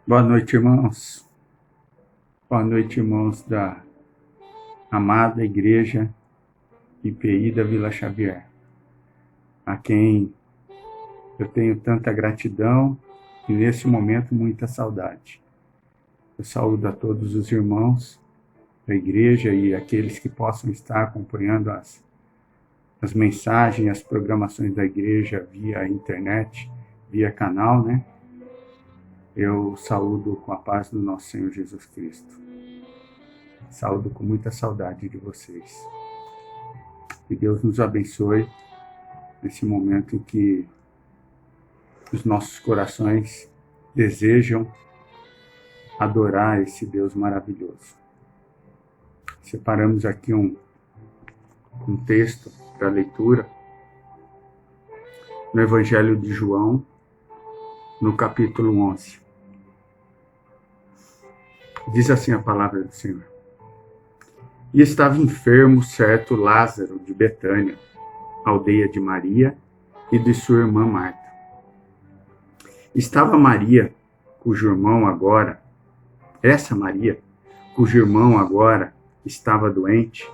Boa noite, irmãos. Boa noite, irmãos da amada Igreja IPI da Vila Xavier, a quem eu tenho tanta gratidão e nesse momento muita saudade. Eu saúdo a todos os irmãos da igreja e aqueles que possam estar acompanhando as mensagens, as programações da igreja via internet, via canal, né? Eu saúdo com a paz do nosso Senhor Jesus Cristo. Saúdo com muita saudade de vocês. Que Deus nos abençoe nesse momento em que os nossos corações desejam adorar esse Deus maravilhoso. Separamos aqui um texto para leitura no Evangelho de João, no capítulo 11. Diz assim a palavra do Senhor. E estava enfermo certo Lázaro de Betânia, aldeia de Maria e de sua irmã Marta. Estava Maria, cujo irmão agora estava doente,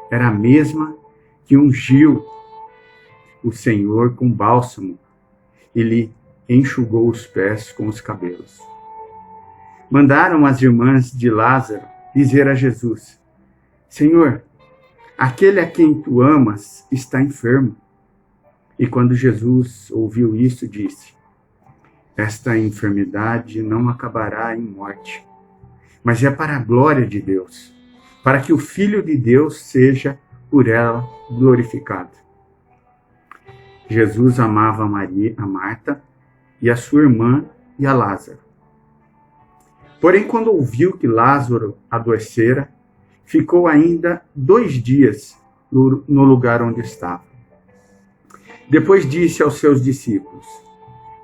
era a mesma que ungiu o Senhor com bálsamo e lhe enxugou os pés com os cabelos. Mandaram as irmãs de Lázaro dizer a Jesus: Senhor, aquele a quem tu amas está enfermo. E quando Jesus ouviu isso, disse: Esta enfermidade não acabará em morte, mas é para a glória de Deus, para que o Filho de Deus seja por ela glorificado. Jesus amava a Marta e a sua irmã e a Lázaro. Porém, quando ouviu que Lázaro adoecera, ficou ainda 2 dias no lugar onde estava. Depois disse aos seus discípulos: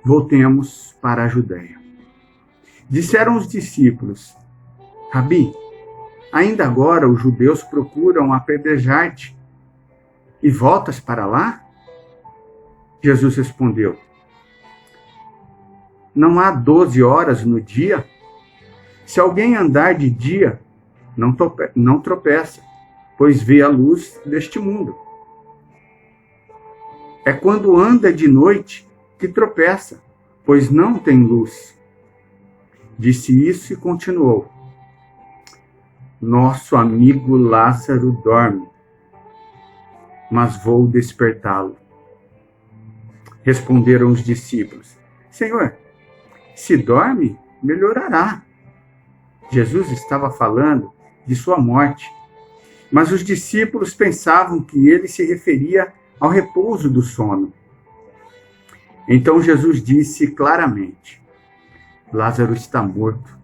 Voltemos para a Judéia. Disseram os discípulos: Rabi, ainda agora os judeus procuram apedrejar-te e voltas para lá? Jesus respondeu: Não há 12 horas no dia? Se alguém andar de dia, não tropeça, pois vê a luz deste mundo. É quando anda de noite que tropeça, pois não tem luz. Disse isso e continuou: Nosso amigo Lázaro dorme, mas vou despertá-lo. Responderam os discípulos: Senhor, se dorme, melhorará. Jesus estava falando de sua morte, mas os discípulos pensavam que ele se referia ao repouso do sono. Então Jesus disse claramente: Lázaro está morto.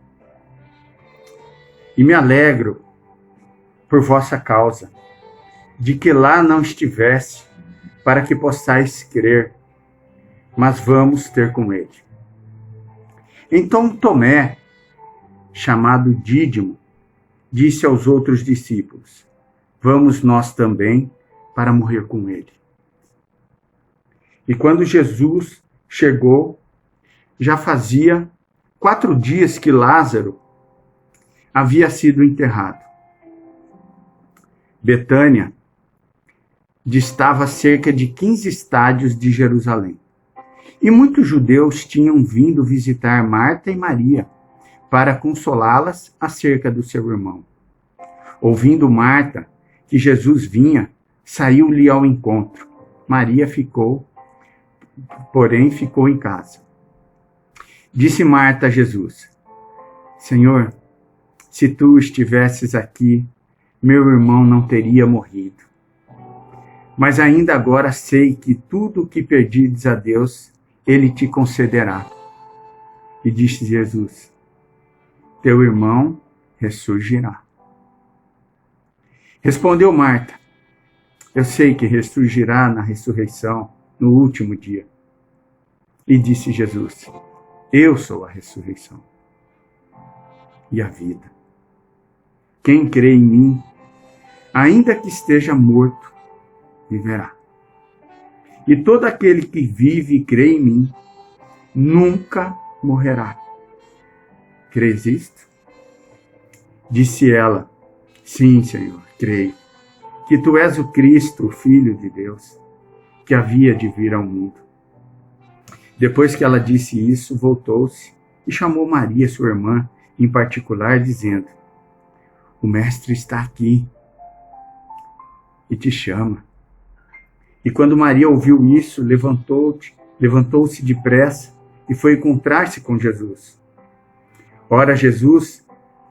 E me alegro por vossa causa, de que lá não estivesse, para que possais crer, mas vamos ter com ele. Então Tomé, chamado Dídimo, disse aos outros discípulos: Vamos nós também para morrer com ele. E quando Jesus chegou, já fazia 4 dias que Lázaro havia sido enterrado. Betânia distava cerca de 15 estádios de Jerusalém. E muitos judeus tinham vindo visitar Marta e Maria para consolá-las acerca do seu irmão. Ouvindo Marta que Jesus vinha, saiu-lhe ao encontro. Maria porém ficou em casa. Disse Marta a Jesus: Senhor, se tu estivesses aqui, meu irmão não teria morrido. Mas ainda agora sei que tudo o que pedires a Deus, ele te concederá. E disse Jesus: Teu irmão ressurgirá. Respondeu Marta: Eu sei que ressurgirá na ressurreição, no último dia. E disse Jesus: Eu sou a ressurreição e a vida. Quem crê em mim, ainda que esteja morto, viverá. E todo aquele que vive e crê em mim, nunca morrerá. crês isto? Disse ela: sim, Senhor, creio, que tu és o Cristo, o Filho de Deus, que havia de vir ao mundo. Depois que ela disse isso, voltou-se e chamou Maria, sua irmã, em particular, dizendo: o Mestre está aqui e te chama. E quando Maria ouviu isso, levantou-se depressa e foi encontrar-se com Jesus. Ora, Jesus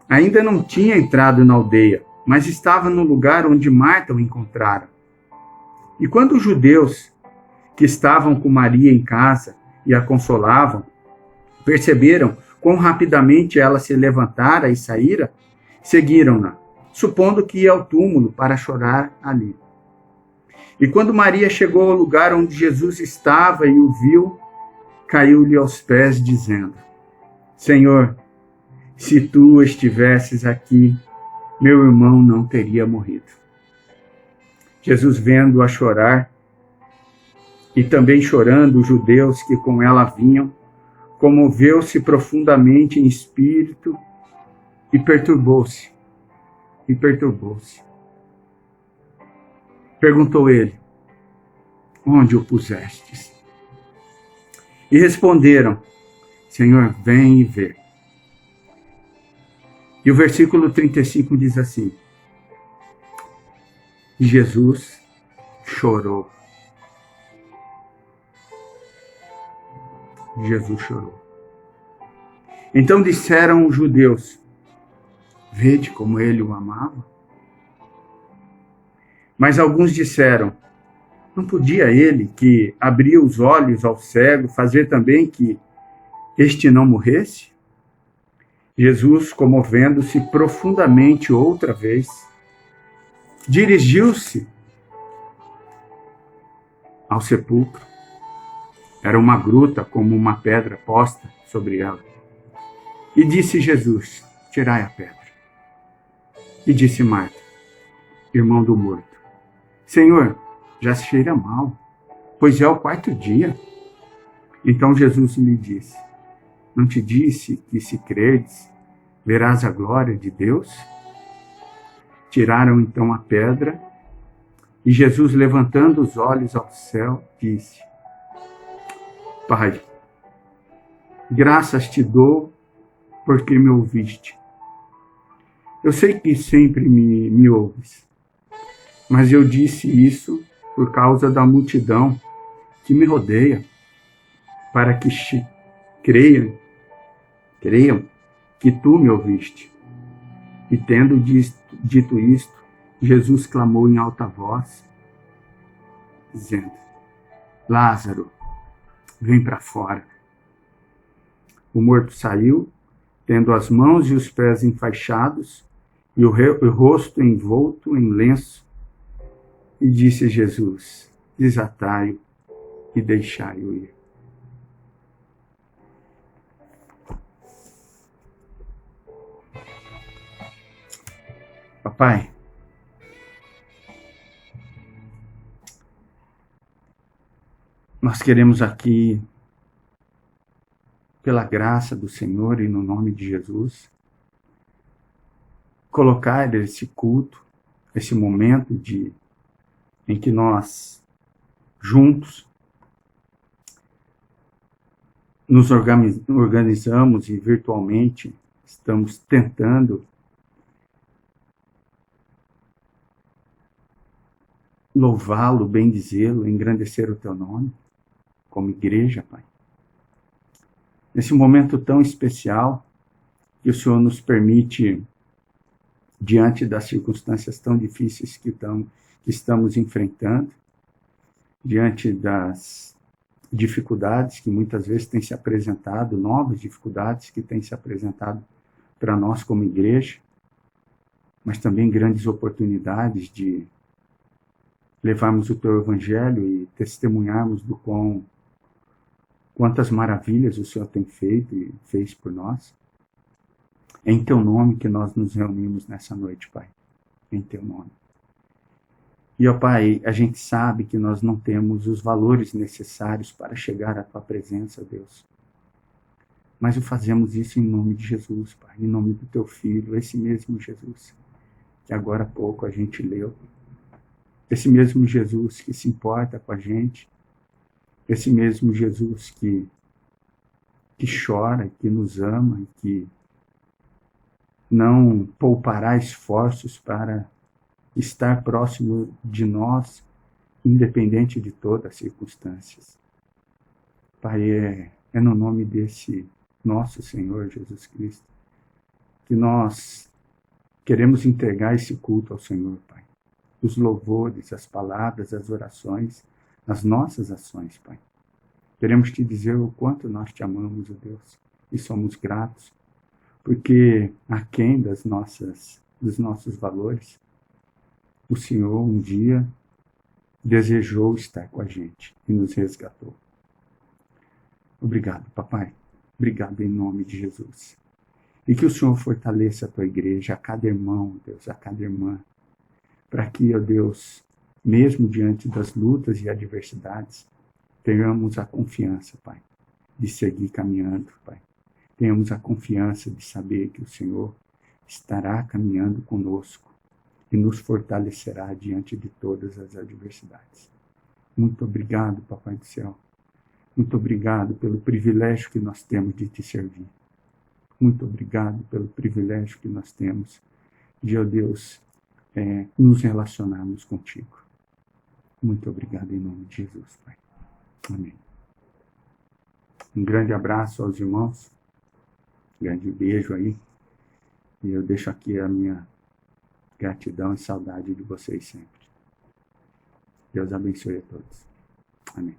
ainda não tinha entrado na aldeia, mas estava no lugar onde Marta o encontrara. E quando os judeus que estavam com Maria em casa e a consolavam, perceberam quão rapidamente ela se levantara e saíra, seguiram-na, supondo que ia ao túmulo para chorar ali. E quando Maria chegou ao lugar onde Jesus estava e o viu, caiu-lhe aos pés, dizendo: Senhor, se tu estivesses aqui, meu irmão não teria morrido. Jesus, vendo-a chorar, e também chorando os judeus que com ela vinham, comoveu-se profundamente em espírito e perturbou-se. Perguntou ele: onde o pusestes? E responderam: Senhor, vem e vê. E o versículo 35 diz assim: Jesus chorou. Jesus chorou. Então disseram os judeus: vede como ele o amava. Mas alguns disseram: não podia ele, que abria os olhos ao cego, fazer também que este não morresse? Jesus, comovendo-se profundamente outra vez, dirigiu-se ao sepulcro. Era uma gruta como uma pedra posta sobre ela. E disse Jesus: tirai a pedra. E disse Marta, irmão do morto: Senhor, já se cheira mal, pois é o 4º dia. Então Jesus lhe disse: não te disse que, se creres, verás a glória de Deus? Tiraram então a pedra, e Jesus, levantando os olhos ao céu, disse: Pai, graças te dou porque me ouviste. Eu sei que sempre me ouves, mas eu disse isso por causa da multidão que me rodeia, para que creiam que tu me ouviste. E tendo dito isto, Jesus clamou em alta voz, dizendo: Lázaro, vem para fora. O morto saiu, tendo as mãos e os pés enfaixados e o rosto envolto em lenço. E disse Jesus: desatai-o e deixai-o ir. Papai, nós queremos aqui, pela graça do Senhor e no nome de Jesus, colocar esse culto, esse momento em que nós, juntos, nos organizamos e virtualmente estamos tentando louvá-lo, bendizê-lo, engrandecer o teu nome, como igreja, Pai. Nesse momento tão especial que o Senhor nos permite, diante das circunstâncias tão difíceis que estamos enfrentando, diante das dificuldades que muitas vezes têm se apresentado, novas dificuldades que têm se apresentado para nós como igreja, mas também grandes oportunidades de levarmos o teu evangelho e testemunharmos do quantas maravilhas o Senhor tem feito e fez por nós. É em teu nome que nós nos reunimos nessa noite, Pai. Em teu nome. E, ó Pai, a gente sabe que nós não temos os valores necessários para chegar à tua presença, Deus. mas o fazemos isso em nome de Jesus, Pai, em nome do Teu Filho, esse mesmo Jesus, que agora há pouco a gente leu, esse mesmo Jesus que se importa com a gente, esse mesmo Jesus que chora, que nos ama e que não poupará esforços para estar próximo de nós, independente de todas as circunstâncias. Pai, é no nome desse nosso Senhor Jesus Cristo que nós queremos entregar esse culto ao Senhor, Pai. Os louvores, as palavras, as orações, as nossas ações, Pai. Queremos te dizer o quanto nós te amamos, ó Deus, e somos gratos, porque aquém dos nossos valores, o Senhor um dia desejou estar com a gente e nos resgatou. Obrigado, papai. Obrigado em nome de Jesus. E que o Senhor fortaleça a tua igreja, a cada irmão, Deus, a cada irmã, para que, ó Deus, mesmo diante das lutas e adversidades, tenhamos a confiança, Pai, de seguir caminhando, Pai. Tenhamos a confiança de saber que o Senhor estará caminhando conosco e nos fortalecerá diante de todas as adversidades. Muito obrigado, Papai do Céu. Muito obrigado pelo privilégio que nós temos de te servir. Muito obrigado pelo privilégio que nós temos de, ó Deus, nos relacionarmos contigo. Muito obrigado em nome de Jesus, Pai. Amém. Um grande abraço aos irmãos. Um grande beijo aí. E eu deixo aqui a minha gratidão e saudade de vocês sempre. Deus abençoe a todos. Amém.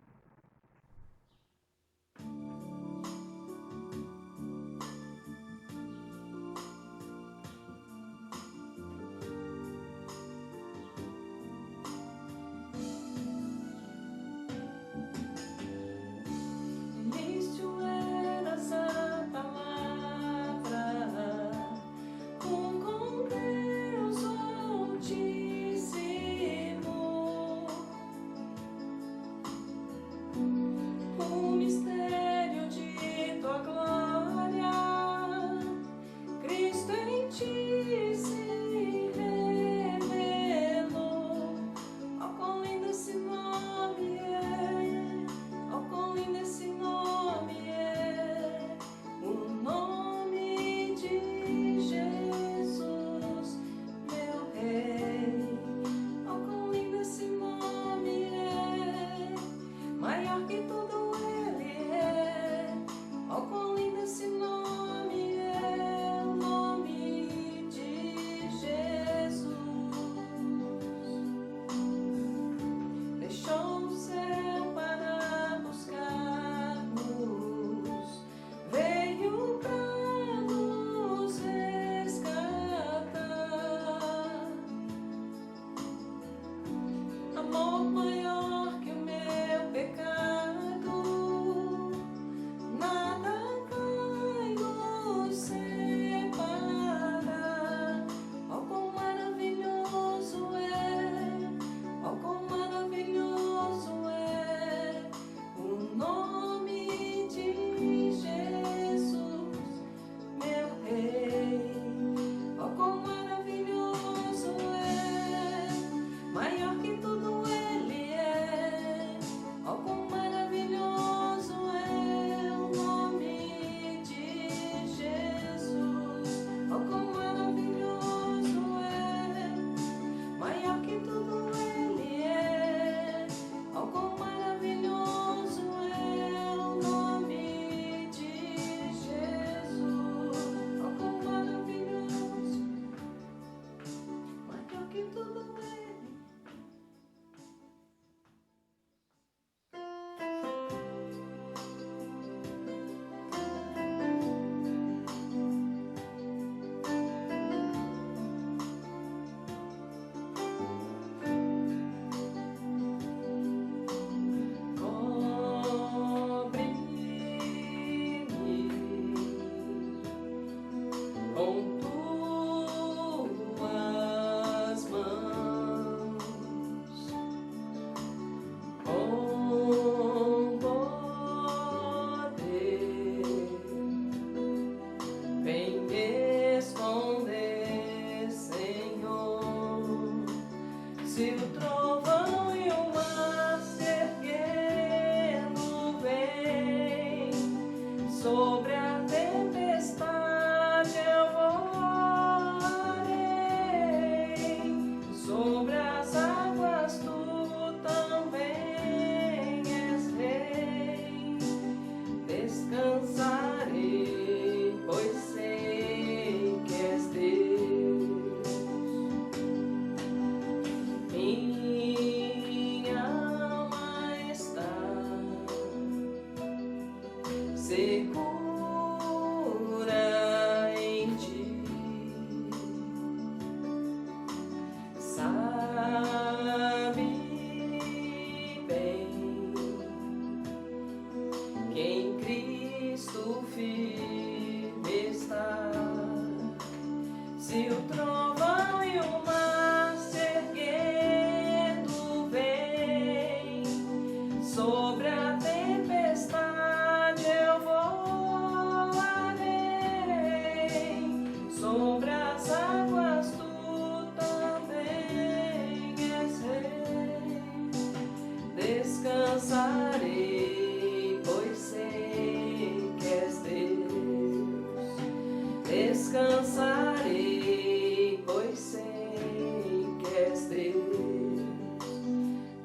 Descansarei, pois sei que és Deus.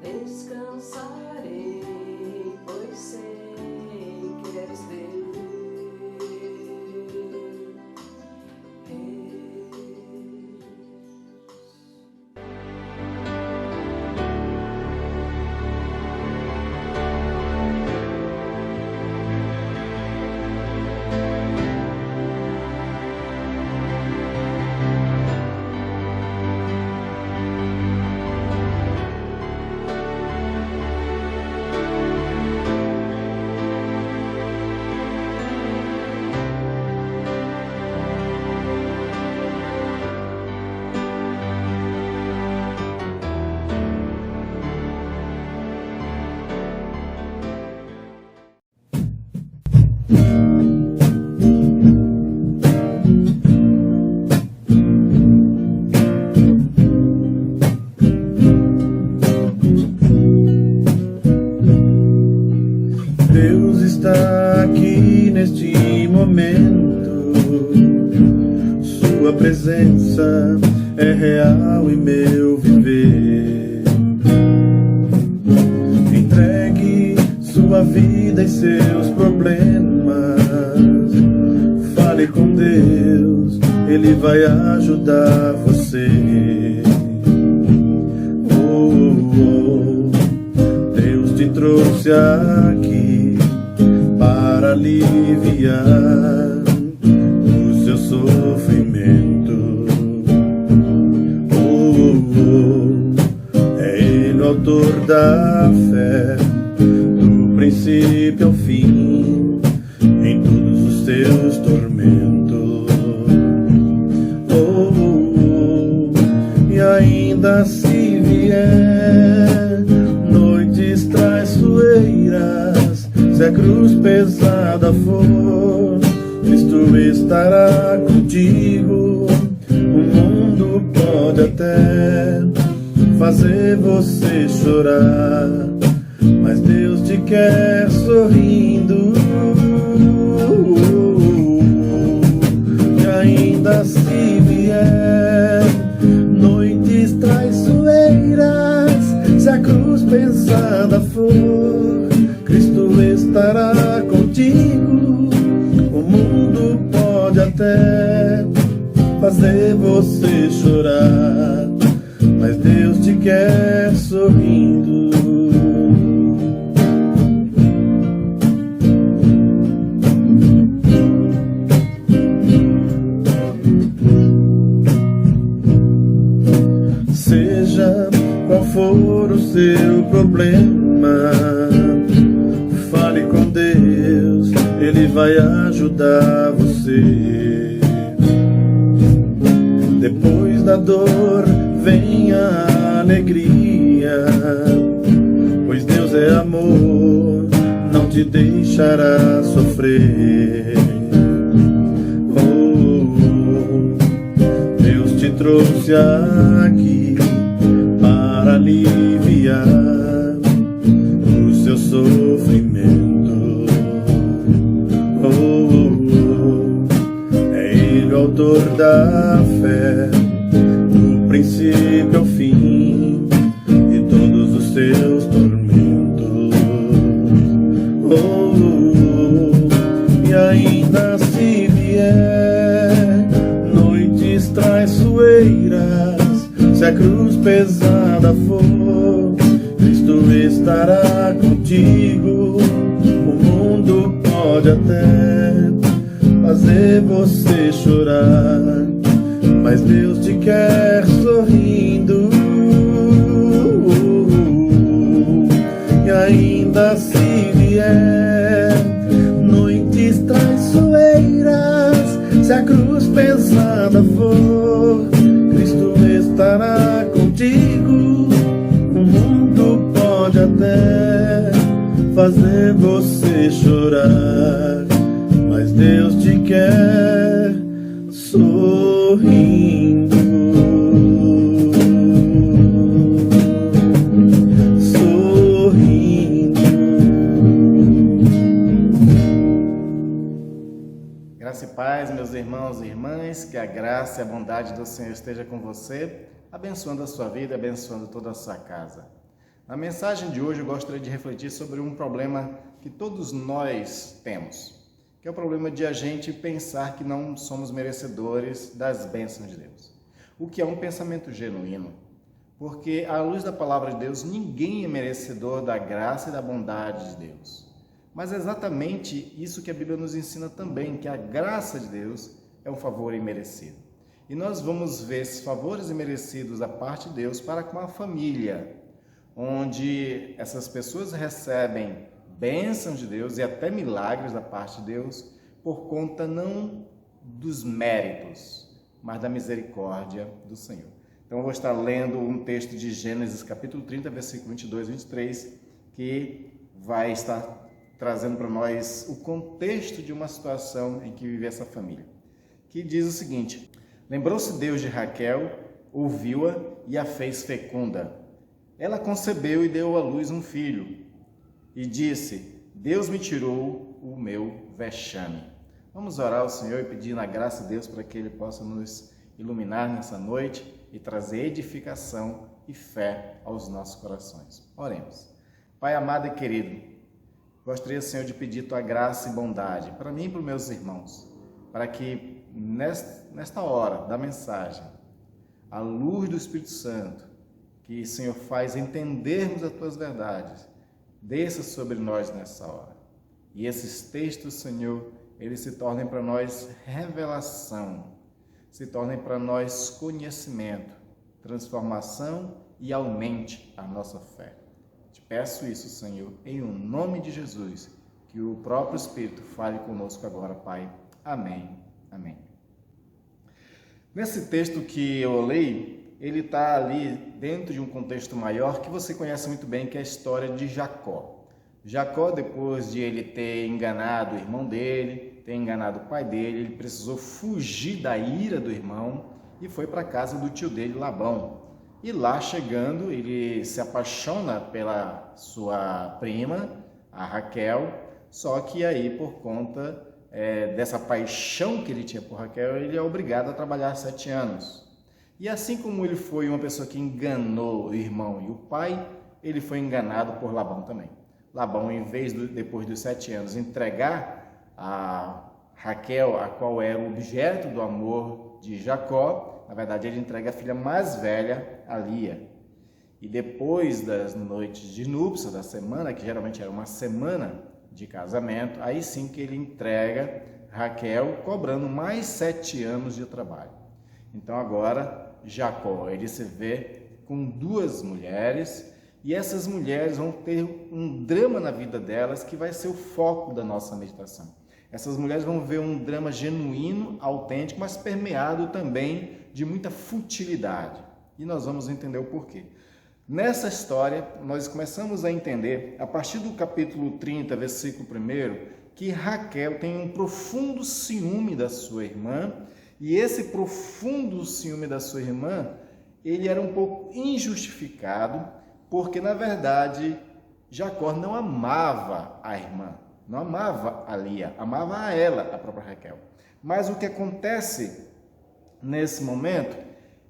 Descansarei, pois sei que és Deus. Deus está aqui neste momento. Sua presença é real em meu viver. Entregue sua vida e seus problemas. Fale com Deus, Ele vai ajudar você. Deus te trouxe aqui para aliviar o seu sofrimento. É Ele o autor da fé, do princípio ao fim, em todos os teus tormentos. E ainda se vier noites traiçoeiras, se a cruz pesada for, Cristo estará contigo. O mundo pode até fazer você chorar, mas Deus te quer sorrindo. E ainda se vier noites traiçoeiras, se a cruz pesada for, Cristo estará contigo. O mundo pode até fazer você chorar, mas Deus te quer sorrindo. Seja qual for o seu problema, fale com Deus, Ele vai ajudar você. Depois da dor vem a alegria, pois Deus é amor, não te deixará sofrer. Deus te trouxe aqui para aliviar o seu sofrimento. É Ele o autor da fé, do princípio ao fim, de todos os teus tormentos. E ainda se vier noites traiçoeiras, se a cruz pesada for, Cristo estará contigo. O mundo pode até fazer você chorar, mas Deus te quer sorrindo. E ainda se vier noites traiçoeiras, se a cruz pesada for, Cristo estará contigo. O mundo pode até fazer você chorar, mas Deus te quer sorrindo. Sorrindo. Graça e paz, meus irmãos e irmãs, que a graça e a bondade do Senhor esteja com você, abençoando a sua vida, abençoando toda a sua casa. Na mensagem de hoje eu gostaria de refletir sobre um problema que todos nós temos, que é o problema de a gente pensar que não somos merecedores das bênçãos de Deus. O que é um pensamento genuíno, porque à luz da palavra de Deus, ninguém é merecedor da graça e da bondade de Deus. Mas é exatamente isso que a Bíblia nos ensina também, que a graça de Deus é um favor imerecido. E nós vamos ver esses favores imerecidos da parte de Deus para com a família, onde essas pessoas recebem bênçãos de Deus e até milagres da parte de Deus por conta não dos méritos, mas da misericórdia do Senhor. Então eu vou estar lendo um texto de Gênesis capítulo 30, versículo 22 e 23, que vai estar trazendo para nós o contexto de uma situação em que vive essa família, que diz o seguinte: lembrou-se Deus de Raquel, ouviu-a e a fez fecunda. Ela concebeu e deu à luz um filho, e disse: Deus me tirou o meu vexame. Vamos orar ao Senhor e pedir na graça de Deus para que Ele possa nos iluminar nessa noite e trazer edificação e fé aos nossos corações. Oremos. Pai amado e querido, gostaria, Senhor, de pedir Tua graça e bondade para mim e para os meus irmãos, para que nesta hora da mensagem, à luz do Espírito Santo, que, Senhor, faz entendermos as Tuas verdades, desça sobre nós nessa hora. E esses textos, Senhor, eles se tornem para nós revelação, se tornem para nós conhecimento, transformação e aumente a nossa fé. Te peço isso, Senhor, em o nome de Jesus, que o próprio Espírito fale conosco agora, Pai. Amém. Amém. Nesse texto que eu leio, ele está ali dentro de um contexto maior que você conhece muito bem, que é a história de Jacó. Jacó, depois de ele ter enganado o irmão dele, ter enganado o pai dele, ele precisou fugir da ira do irmão e foi para a casa do tio dele, Labão. E lá chegando, ele se apaixona pela sua prima, a Raquel, só que aí por conta dessa paixão que ele tinha por Raquel, ele é obrigado a trabalhar 7 anos. E assim como ele foi uma pessoa que enganou o irmão e o pai, ele foi enganado por Labão também. Labão, em vez de, depois dos 7 anos, entregar a Raquel, a qual era o objeto do amor de Jacó, na verdade ele entrega a filha mais velha, a Lia. E depois das noites de núpcias, da semana, que geralmente era uma semana de casamento, aí sim que ele entrega Raquel, cobrando mais 7 anos de trabalho. Então agora Jacó, ele se vê com 2 mulheres, e essas mulheres vão ter um drama na vida delas que vai ser o foco da nossa meditação. Essas mulheres vão ver um drama genuíno, autêntico, mas permeado também de muita futilidade. E nós vamos entender o porquê. Nessa história, nós começamos a entender, a partir do capítulo 30, versículo 1, que Raquel tem um profundo ciúme da sua irmã, e esse profundo ciúme da sua irmã, ele era um pouco injustificado, porque, na verdade, Jacó não amava a irmã, não amava a Lia, amava a ela, a própria Raquel. Mas o que acontece nesse momento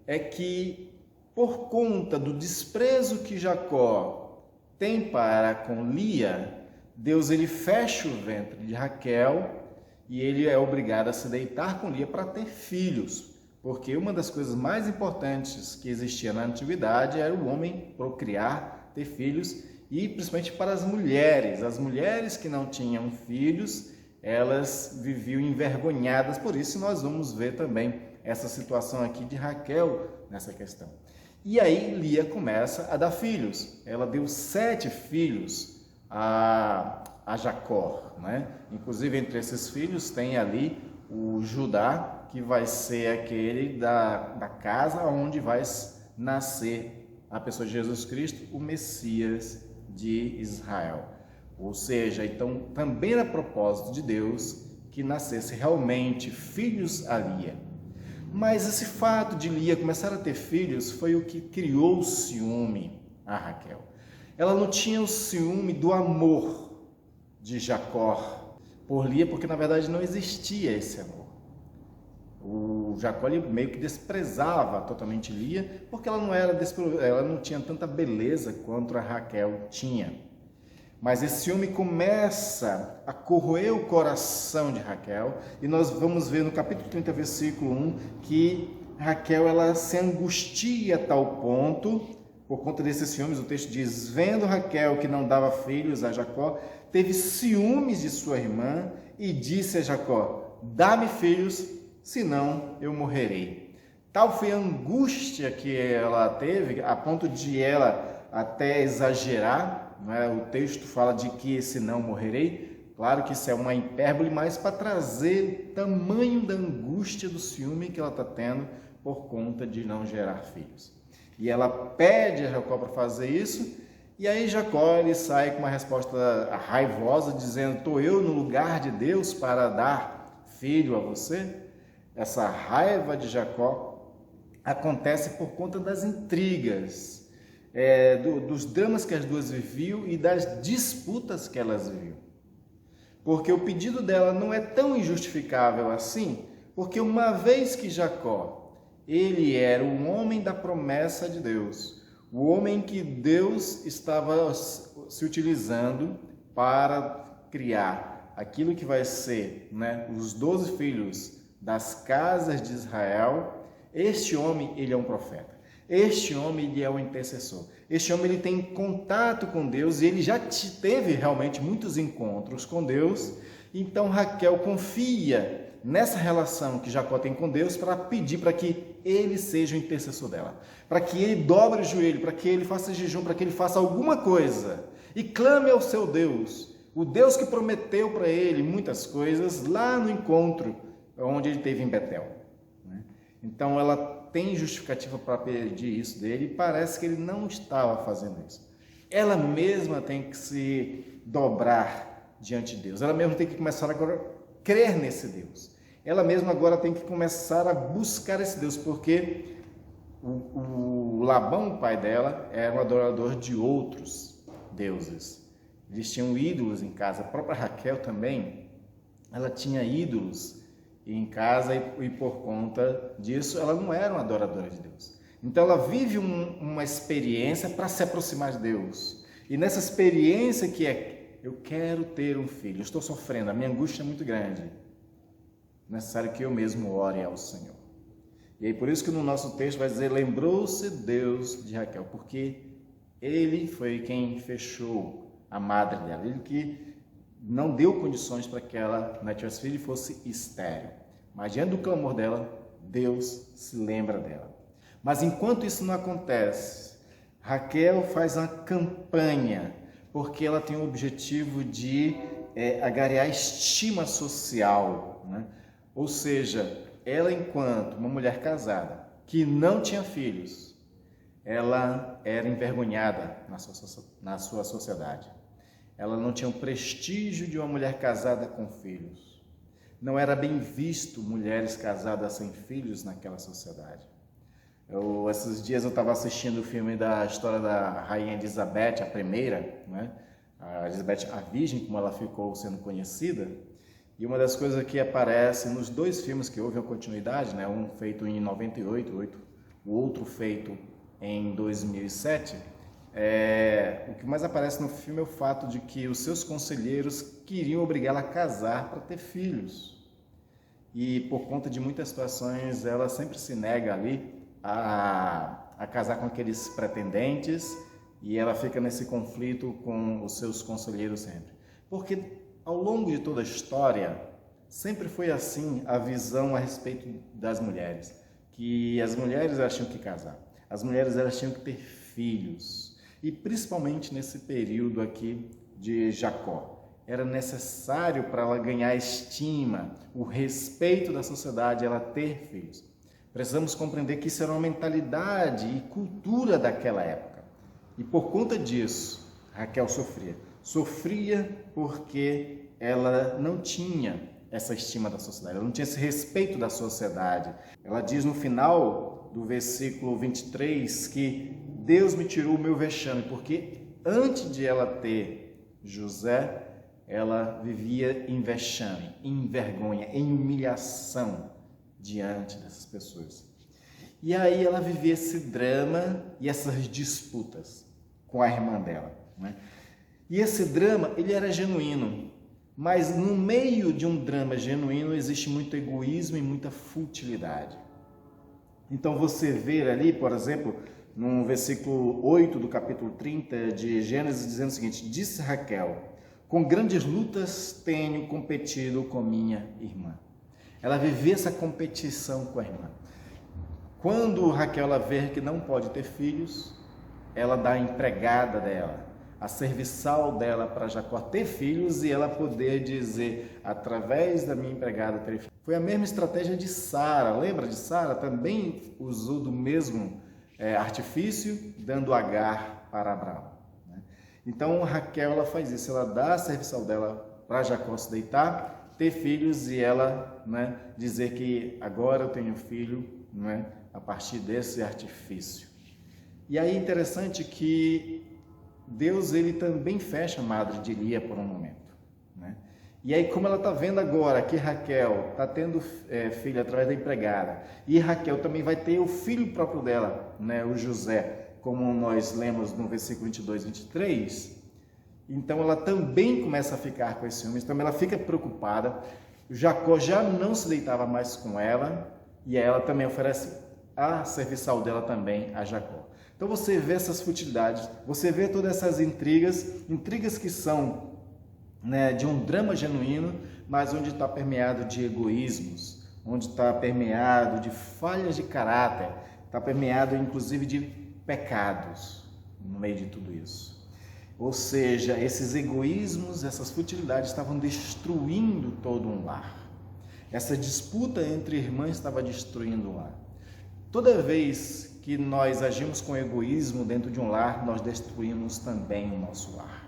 é que, por conta do desprezo que Jacó tem para com Lia, Deus ele fecha o ventre de Raquel e ele é obrigado a se deitar com Lia para ter filhos, porque uma das coisas mais importantes que existia na antiguidade era o homem procriar, ter filhos, e principalmente para as mulheres que não tinham filhos, elas viviam envergonhadas. Por isso nós vamos ver também essa situação aqui de Raquel nessa questão. E aí Lia começa a dar filhos. Ela deu 7 filhos a Jacó, né? Inclusive entre esses filhos tem ali o Judá, que vai ser aquele da casa onde vai nascer a pessoa de Jesus Cristo, o Messias de Israel. Ou seja, então também era propósito de Deus que nascesse realmente filhos a Lia. Mas esse fato de Lia começar a ter filhos foi o que criou o ciúme a Raquel. Ela não tinha o ciúme do amor de Jacó por Lia, porque na verdade não existia esse amor. Jacó ele meio que desprezava totalmente Lia, porque ela não tinha tanta beleza quanto a Raquel tinha. Mas esse ciúme começa a corroer o coração de Raquel, e nós vamos ver no capítulo 30, versículo 1, que Raquel ela se angustia a tal ponto, por conta desses ciúmes. O texto diz: vendo Raquel que não dava filhos a Jacó, teve ciúmes de sua irmã e disse a Jacó: dá-me filhos, senão eu morrerei. Tal foi a angústia que ela teve, a ponto de ela até exagerar. O texto fala de que senão morrerei. Claro que isso é uma hipérbole, mas para trazer tamanho da angústia do ciúme que ela está tendo por conta de não gerar filhos. E ela pede a Jacó para fazer isso, e aí Jacó ele sai com uma resposta raivosa, dizendo: estou eu no lugar de Deus para dar filho a você? Essa raiva de Jacó acontece por conta das intrigas, dos dramas que as duas viviam e das disputas que elas viviam. Porque o pedido dela não é tão injustificável assim, porque uma vez que Jacó, ele era um homem da promessa de Deus, o homem que Deus estava se utilizando para criar aquilo que vai ser, os 12 filhos das casas de Israel. Este homem, ele é um profeta. Este homem, ele é um intercessor. Este homem, ele tem contato com Deus, e ele já teve realmente muitos encontros com Deus. Então Raquel confia nessa relação que Jacó tem com Deus para pedir para que ele seja o intercessor dela, para que ele dobre o joelho, para que ele faça jejum, para que ele faça alguma coisa e clame ao seu Deus, o Deus que prometeu para ele muitas coisas lá no encontro onde ele teve em Betel. Então ela tem justificativa para pedir isso dele, e parece que ele não estava fazendo isso. Ela mesma tem que se dobrar diante de Deus, ela mesma tem que começar agora a crer nesse Deus, ela mesma agora tem que começar a buscar esse Deus, porque o Labão, o pai dela, era um adorador de outros deuses. Eles tinham ídolos em casa. A própria Raquel também, ela tinha ídolos em casa, e por conta disso ela não era uma adoradora de Deus. Então ela vive uma experiência para se aproximar de Deus, e nessa experiência que eu quero ter um filho, eu estou sofrendo, a minha angústia é muito grande, é necessário que eu mesmo ore ao Senhor. E aí por isso que no nosso texto vai dizer: lembrou-se Deus de Raquel, porque ele foi quem fechou a madre dela, ele que não deu condições para que ela tivesse filho e fosse estéril. Mas diante do clamor dela, Deus se lembra dela. Mas enquanto isso não acontece, Raquel faz uma campanha, porque ela tem o objetivo de agariar estima social, Ou seja, ela, enquanto uma mulher casada, que não tinha filhos, ela era envergonhada na sua sociedade. Ela não tinha o prestígio de uma mulher casada com filhos. Não era bem visto mulheres casadas sem filhos naquela sociedade. Esses dias eu estava assistindo o filme da história da rainha Elizabeth, a primeira, a Elizabeth a Virgem, como ela ficou sendo conhecida. E uma das coisas que aparece nos dois filmes que houve a continuidade, um feito em 98, o outro feito em 2007, o que mais aparece no filme é o fato de que os seus conselheiros queriam obrigá-la a casar para ter filhos. E por conta de muitas situações, ela sempre se nega ali a casar com aqueles pretendentes, e ela fica nesse conflito com os seus conselheiros sempre. Porque ao longo de toda a história, sempre foi assim a visão a respeito das mulheres, que as mulheres elas tinham que casar, as mulheres elas tinham que ter filhos. E principalmente nesse período aqui de Jacó, era necessário para ela ganhar estima, o respeito da sociedade, ela ter filhos. Precisamos compreender que isso era uma mentalidade e cultura daquela época. E por conta disso, Raquel sofria porque ela não tinha essa estima da sociedade, ela não tinha esse respeito da sociedade. Ela diz no final do versículo 23 que Deus me tirou o meu vexame, porque antes de ela ter José, ela vivia em vexame, em vergonha, em humilhação diante dessas pessoas. E aí ela vivia esse drama e essas disputas com a irmã dela, né? E esse drama, ele era genuíno, mas no meio de um drama genuíno existe muito egoísmo e muita futilidade. Então você vê ali, por exemplo, no versículo 8 do capítulo 30 de Gênesis, dizendo o seguinte: disse Raquel, com grandes lutas tenho competido com minha irmã. Ela vivia essa competição com a irmã. Quando Raquel ela vê que não pode ter filhos, ela dá a empregada dela, a serviçal dela para Jacó ter filhos e ela poder dizer, através da minha empregada ter filhos. Foi a mesma estratégia de Sara. Lembra de Sara? Também usou do mesmo artifício, dando Agar para Abraão. Então Raquel ela faz isso, ela dá a serviçal dela para Jacó se deitar, ter filhos e ela, né, dizer que agora eu tenho filho, né, a partir desse artifício. E aí é interessante que Deus ele também fecha a madre de Lia por um momento, né? E aí como ela está vendo agora que Raquel está tendo filho através da empregada, e Raquel também vai ter o filho próprio dela, né, o José, como nós lemos no versículo 22 e 23, então ela também começa a ficar com esse ciúmes, também ela fica preocupada. Jacó já não se deitava mais com ela, e ela também oferece a serviçal dela também a Jacó. Então você vê essas futilidades, você vê todas essas intrigas que são, né, de um drama genuíno, mas onde está permeado de egoísmos, onde está permeado de falhas de caráter, está permeado inclusive de pecados no meio de tudo isso. Ou seja, esses egoísmos, essas futilidades estavam destruindo todo um lar. Essa disputa entre irmãs estava destruindo o lar. Toda vez que nós agimos com egoísmo dentro de um lar, nós destruímos também o nosso lar.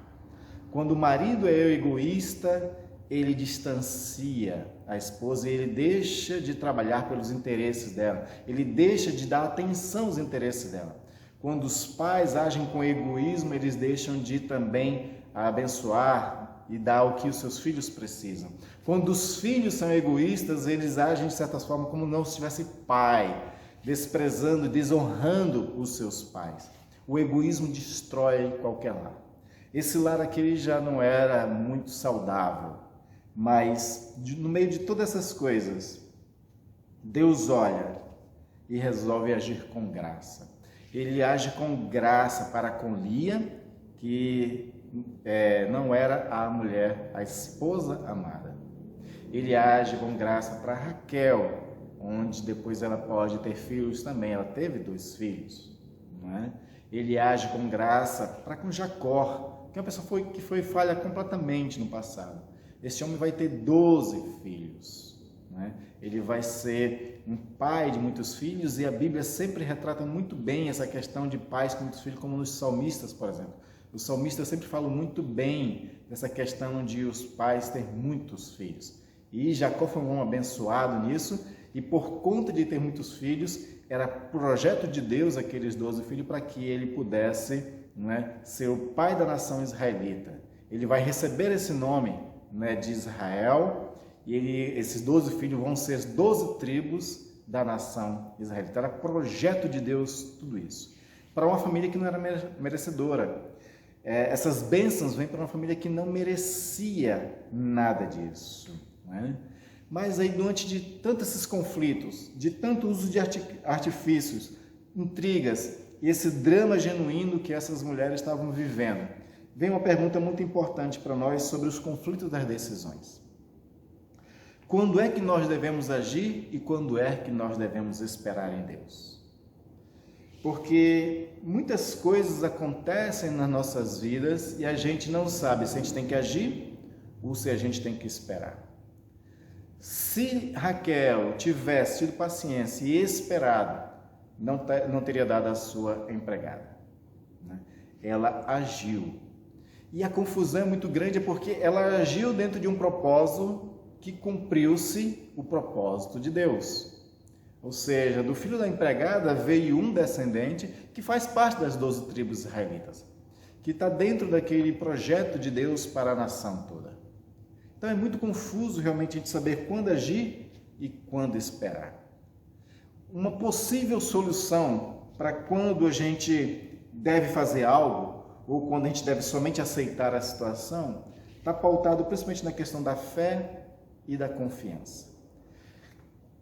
Quando o marido é egoísta, ele distancia a esposa e ele deixa de trabalhar pelos interesses dela, ele deixa de dar atenção aos interesses dela. Quando os pais agem com egoísmo, eles deixam de também abençoar e dar o que os seus filhos precisam. Quando os filhos são egoístas, eles agem de certa forma como não se tivesse pai, desprezando, desonrando os seus pais. O egoísmo destrói qualquer lar. Esse lar aqui ele já não era muito saudável, mas no meio de todas essas coisas, Deus olha e resolve agir com graça. Ele age com graça para com Lia, que não era a mulher, a esposa amada. Ele age com graça para Raquel, onde depois ela pode ter filhos também. Ela teve 2 filhos, não é? Ele age com graça para com Jacó, que é uma pessoa que foi falha completamente no passado. Esse homem vai ter 12 filhos, não é? Ele vai ser um pai de muitos filhos, e a Bíblia sempre retrata muito bem essa questão de pais com muitos filhos, como nos salmistas, por exemplo. Os salmistas sempre falam muito bem dessa questão de os pais ter muitos filhos. E Jacó foi um homem abençoado nisso, e por conta de ter muitos filhos, era projeto de Deus aqueles 12 filhos para que ele pudesse, né, ser o pai da nação israelita. Ele vai receber esse nome, né, de Israel, e esses 12 filhos vão ser as 12 tribos da nação israelita. Era projeto de Deus tudo isso. Para uma família que não era merecedora. Essas bênçãos vêm para uma família que não merecia nada disso, né? Mas aí, diante de tantos esses conflitos, de tanto uso de artifícios, intrigas e esse drama genuíno que essas mulheres estavam vivendo, vem uma pergunta muito importante para nós sobre os conflitos das decisões. Quando é que nós devemos agir e quando é que nós devemos esperar em Deus? Porque muitas coisas acontecem nas nossas vidas e a gente não sabe se a gente tem que agir ou se a gente tem que esperar. Se Raquel tivesse tido paciência e esperado, não teria dado a sua empregada, né? Ela agiu. E a confusão é muito grande porque ela agiu dentro de um propósito que cumpriu-se o propósito de Deus. Ou seja, do filho da empregada veio um descendente que faz parte das 12 tribos israelitas, que está dentro daquele projeto de Deus para a nação toda. Então é muito confuso realmente a gente saber quando agir e quando esperar. uma possível solução para quando a gente deve fazer algo ou quando a gente deve somente aceitar a situação, está pautado principalmente na questão da fé e da confiança.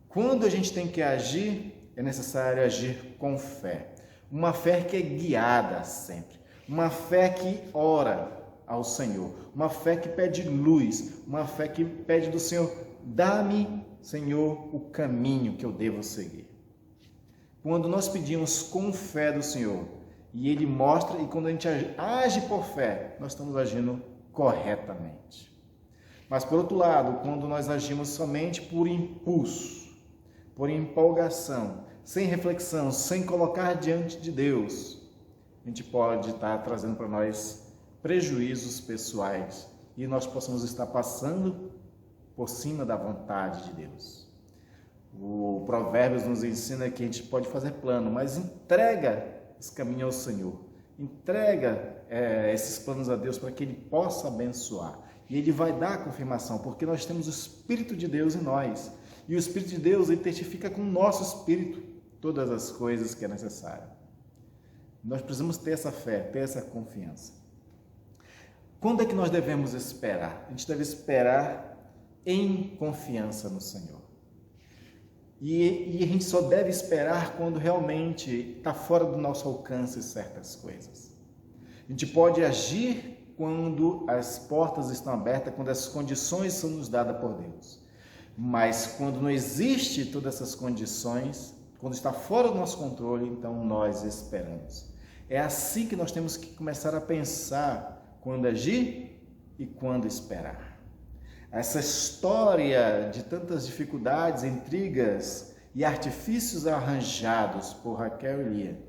Quando a gente tem que agir, é necessário agir com fé. Uma fé que é guiada sempre. Uma fé que ora ao Senhor. Uma fé que pede luz. Uma fé que pede do Senhor, dá-me, Senhor, o caminho que eu devo seguir. Quando nós pedimos com fé do Senhor, e Ele mostra, e quando a gente age por fé, nós estamos agindo corretamente. Mas, por outro lado, quando nós agimos somente por impulso, por empolgação, sem reflexão, sem colocar diante de Deus, a gente pode estar trazendo para nós prejuízos pessoais e nós possamos estar passando por cima da vontade de Deus. O Provérbios nos ensina que a gente pode fazer plano, mas entrega esse caminho ao Senhor. Entrega esses planos a Deus para que Ele possa abençoar. E Ele vai dar a confirmação, porque nós temos o Espírito de Deus em nós. E o Espírito de Deus, Ele testifica com o nosso Espírito todas as coisas que é necessário. Nós precisamos ter essa fé, ter essa confiança. Quando é que nós devemos esperar? A gente deve esperar em confiança no Senhor. E a gente só deve esperar quando realmente está fora do nosso alcance certas coisas. A gente pode agir quando as portas estão abertas, quando as condições são nos dadas por Deus. Mas quando não existe todas essas condições, quando está fora do nosso controle, então nós esperamos. É assim que nós temos que começar a pensar quando agir e quando esperar. Essa história de tantas dificuldades, intrigas e artifícios arranjados por Raquel e Lia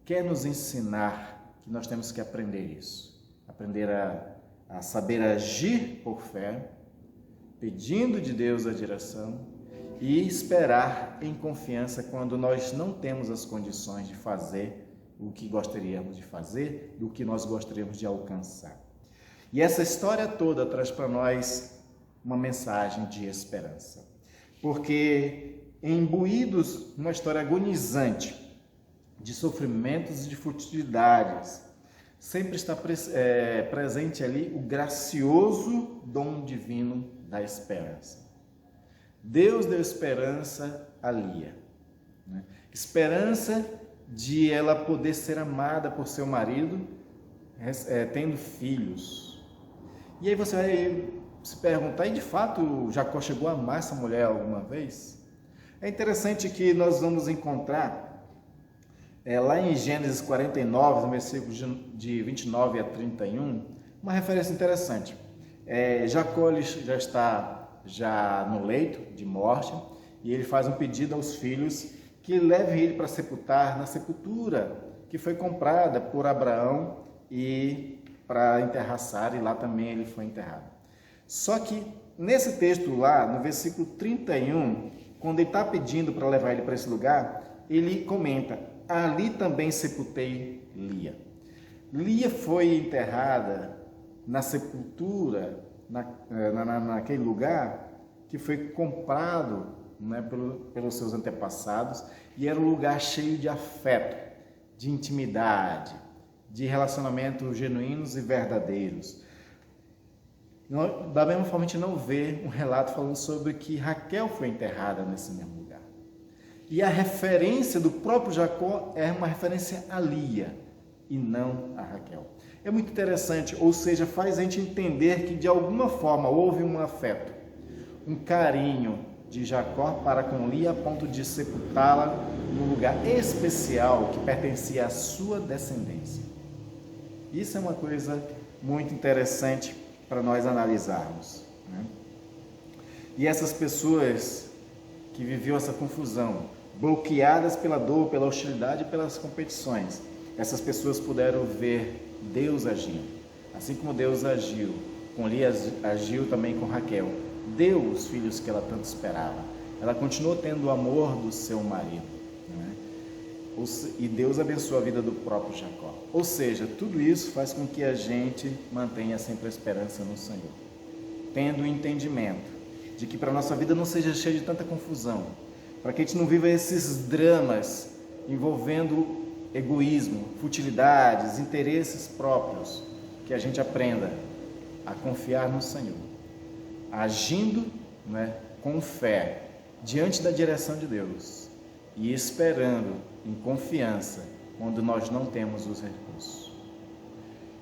quer nos ensinar que nós temos que aprender isso. Aprender a saber agir por fé, pedindo de Deus a direção e esperar em confiança quando nós não temos as condições de fazer o que gostaríamos de fazer, do que nós gostaríamos de alcançar. E essa história toda traz para nós uma mensagem de esperança, porque imbuídos numa história agonizante de sofrimentos e de futilidades, sempre está presente ali o gracioso dom divino da esperança. Deus deu esperança a Lia, né? Esperança de ela poder ser amada por seu marido, tendo filhos. E aí você vai se perguntar, e de fato Jacó chegou a amar essa mulher alguma vez? É interessante que nós vamos encontrar lá em Gênesis 49, no versículo de 29 a 31, uma referência interessante. Jacó já está no leito de morte e ele faz um pedido aos filhos que levem ele para sepultar na sepultura que foi comprada por Abraão e para enterrar Sara, e lá também ele foi enterrado. Só que nesse texto lá, no versículo 31, quando ele está pedindo para levar ele para esse lugar, ele comenta, ali também sepultei Lia. Lia foi enterrada na sepultura, naquele lugar que foi comprado, né, pelos seus antepassados, e era um lugar cheio de afeto, de intimidade, de relacionamentos genuínos e verdadeiros. Da mesma forma, a gente não vê um relato falando sobre que Raquel foi enterrada nesse mesmo lugar. E a referência do próprio Jacó é uma referência a Lia e não a Raquel. É muito interessante, ou seja, faz a gente entender que de alguma forma houve um afeto, um carinho de Jacó para com Lia a ponto de sepultá-la num lugar especial que pertencia à sua descendência. Isso é uma coisa muito interessante para nós analisarmos, né? E essas pessoas que viviam essa confusão, bloqueadas pela dor, pela hostilidade e pelas competições, essas pessoas puderam ver Deus agindo. Assim como Deus agiu com Lia, agiu também com Raquel. Deu os filhos que ela tanto esperava. Ela continuou tendo o amor do seu marido, né? E Deus abençoou a vida do próprio Jacó. Ou seja, tudo isso faz com que a gente mantenha sempre a esperança no Senhor, tendo o entendimento de que para a nossa vida não seja cheia de tanta confusão, para que a gente não viva esses dramas envolvendo egoísmo, futilidades, interesses próprios, que a gente aprenda a confiar no Senhor, agindo, com fé diante da direção de Deus e esperando em confiança quando nós não temos os recursos.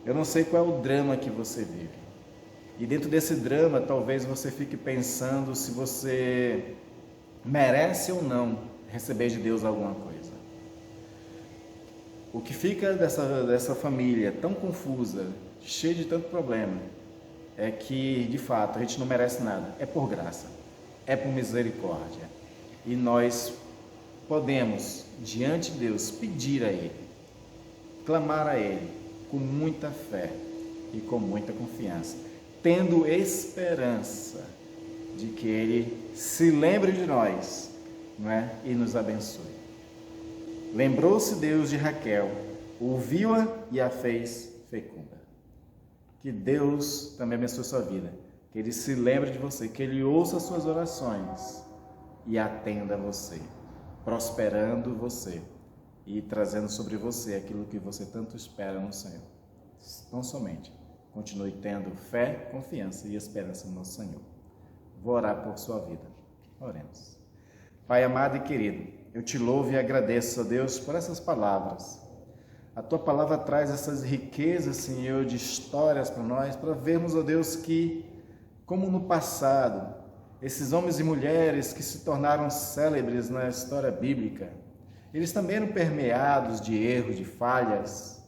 Eu não sei qual é o drama que você vive, e dentro desse drama talvez você fique pensando se você merece ou não receber de Deus alguma coisa. O que fica dessa família tão confusa, cheia de tanto problema, é que, de fato, a gente não merece nada. É por graça, é por misericórdia. E nós podemos, diante de Deus, pedir a Ele, clamar a Ele, com muita fé e com muita confiança, tendo esperança de que Ele se lembre de nós, e nos abençoe. Lembrou-se Deus de Raquel, ouviu-a e a fez fecunda. Que Deus também abençoe sua vida, que Ele se lembre de você, que Ele ouça as suas orações e atenda você, prosperando você e trazendo sobre você aquilo que você tanto espera no Senhor. Tão somente continue tendo fé, confiança e esperança no Senhor. Vou orar por sua vida. Oremos. Pai amado e querido, eu te louvo e agradeço, ó Deus, por essas palavras. A tua palavra traz essas riquezas, Senhor, de histórias para nós, para vermos, ó Deus, que, como no passado, esses homens e mulheres que se tornaram célebres na história bíblica, eles também eram permeados de erros, de falhas.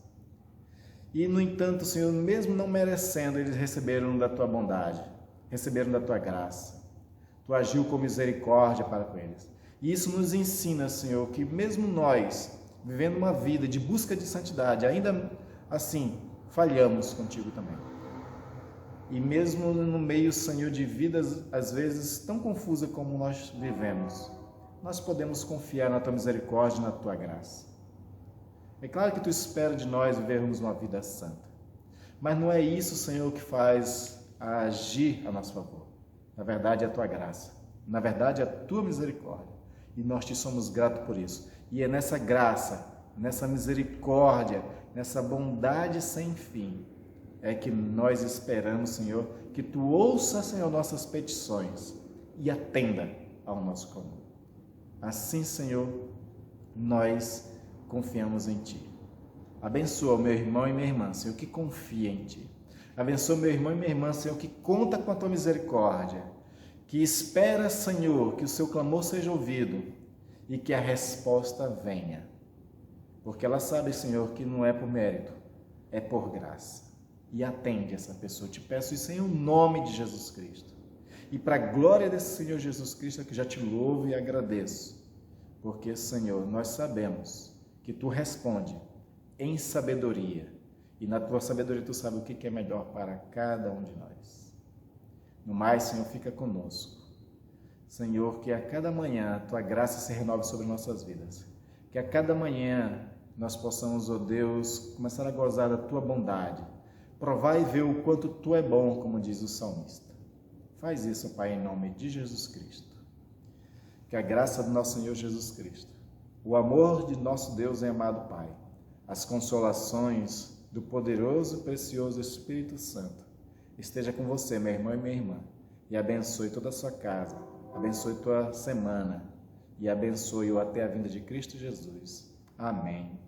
E, no entanto, Senhor, mesmo não merecendo, eles receberam da tua bondade, receberam da tua graça. Tu agiu com misericórdia para com eles. E isso nos ensina, Senhor, que mesmo nós, vivendo uma vida de busca de santidade, ainda assim falhamos contigo também. E mesmo no meio, Senhor, de vidas às vezes tão confusa como nós vivemos, nós podemos confiar na tua misericórdia e na tua graça. É claro que tu espera de nós vivermos uma vida santa, mas não é isso, Senhor, que faz agir a nosso favor. Na verdade, é a tua graça. Na verdade, é a tua misericórdia. E nós te somos gratos por isso. E é nessa graça, nessa misericórdia, nessa bondade sem fim, é que nós esperamos, Senhor, que tu ouça, Senhor, nossas petições e atenda ao nosso clamor. Assim, Senhor, nós confiamos em ti. Abençoa o meu irmão e minha irmã, Senhor, que confia em ti. Abençoa meu irmão e minha irmã, Senhor, que conta com a tua misericórdia, que espera, Senhor, que o seu clamor seja ouvido e que a resposta venha. Porque ela sabe, Senhor, que não é por mérito, é por graça. E atende essa pessoa. Te peço isso em nome de Jesus Cristo. E para a glória desse Senhor Jesus Cristo, que já te louvo e agradeço. Porque, Senhor, nós sabemos que tu responde em sabedoria. E na tua sabedoria tu sabe o que é melhor para cada um de nós. No mais, Senhor, fica conosco. Senhor, que a cada manhã a tua graça se renove sobre nossas vidas. Que a cada manhã nós possamos, ó Deus, começar a gozar da tua bondade. Provar e ver o quanto tu é bom, como diz o salmista. Faz isso, Pai, em nome de Jesus Cristo. Que a graça do nosso Senhor Jesus Cristo, o amor de nosso Deus e amado Pai, as consolações do poderoso e precioso Espírito Santo esteja com você, meu irmão e minha irmã, e abençoe toda a sua casa, abençoe tua semana e abençoe-o até a vinda de Cristo Jesus. Amém.